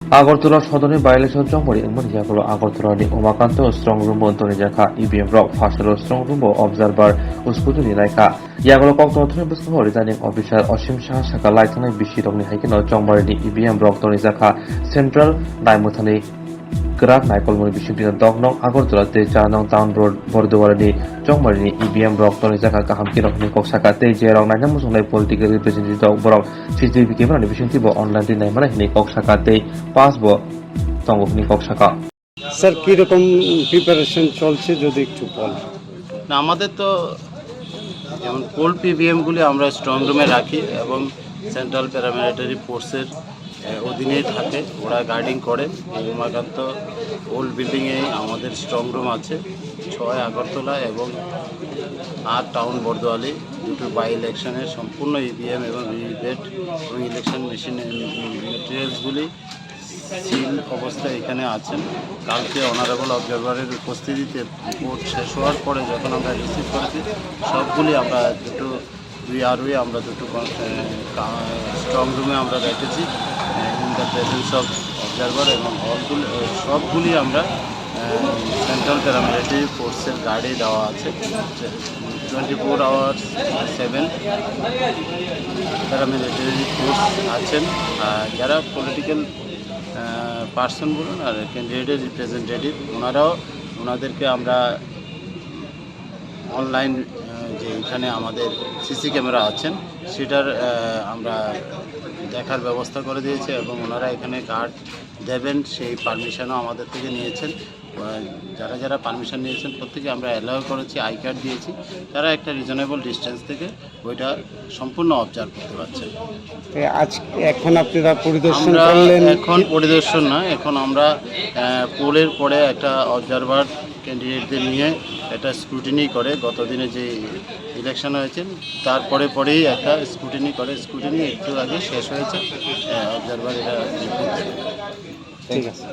Agartala Sodoni by-election Jomori and Maniaco Agartala Omakanto, strong room on Tony Jaka, EBM Rock, Fashalo, strong room observer, Uskutuni Laika, Yagolo Kokto, resigning official Oshim Shah Shaka Lightning Bishop of Nihakino, Jomori, EBM Rock, Tony Jaka, Central, Daimotani, Grat Michael Monibishi, Dogno, Agartala, Janong Town Road, Bordoani, Jomori, EBM Rock, Tony Jaka, Hamkin of Nikosaka, Jerong, Nanamus, political representative Borok, CCTV camera, efficiency online in Nikosaka, Passbo, Tong of Nikosaka. Sir কীরকম preparation চলছে যদি একটু বলেন। না আমাদের তো যেমন cold পিভিএমগুলি আমরা স্ট্রং রুমে রাখি এবং সেন্ট্রাল প্যারামিলিটারি ফোর্সের অধীনেই থাকে, ওরা গাইডিং করে। এই উমাকান্ত ওল্ড বিল্ডিংয়ে আমাদের স্ট্রং রুম আছে 6 আগরতলা এবং 8 টাউন বর্দোয়ালি। দুটো বাই ইলেকশনের সম্পূর্ণ ইভিএম এবং ভিভিপ্যাট এবং ইলেকশন মেশিন মেটেরিয়ালসগুলি সিল অবস্থায় এখানে আছেন। কালকে অনারেবল অবজারভারের উপস্থিতিতে ভোট শেষ হওয়ার পরে যখন আমরা রিসিভ করেছি সবগুলি আমরা দুই আমরা দুটো স্ট্রং রুমে আমরা রেখেছি in the presence of observer এবং সবগুলি আমরা সেন্ট্রাল প্যারামিলিটারি ফোর্সের গার্ডে দেওয়া আছে। 24 আওয়ার্স 7 প্যারামিলিটারি ফোর্স আছেন। যারা পলিটিক্যাল পার্সন বলুন আর ক্যান্ডিডেটের রিপ্রেজেন্টেটিভ, ওনাদেরকে আমরা অনলাইন যে এখানে আমাদের সিসি ক্যামেরা আছেন সেটার আমরা দেখার ব্যবস্থা করে দিয়েছে এবং ওনারা এখানে গার্ড দেবেন সেই পারমিশনও আমাদের থেকে নিয়েছেন। যারা পারমিশন নিয়েছেন প্রত্যেকে আমরা অ্যালাউ করেছি, আই কার্ড দিয়েছি, তারা একটা রিজনেবল ডিস্টেন্স থেকে ওইটা সম্পূর্ণ অবজার্ভ করতে পারছেন। এখন আপনারা পরিদর্শন করলেন? এখন পরিদর্শন না, এখন আমরা পোলের পরে একটা অবজারভার ক্যান্ডিডেটদের নিয়ে একটা স্ক্রুটিনি করে, গতদিনে যে ইলেকশন হয়েছে পরেই একটা স্ক্রুটিনি করে। স্ক্রুটিনি একটু আগে শেষ হয়েছে, অবজারভার এটা রিপোর্ট দেবে। ঠিক আছে।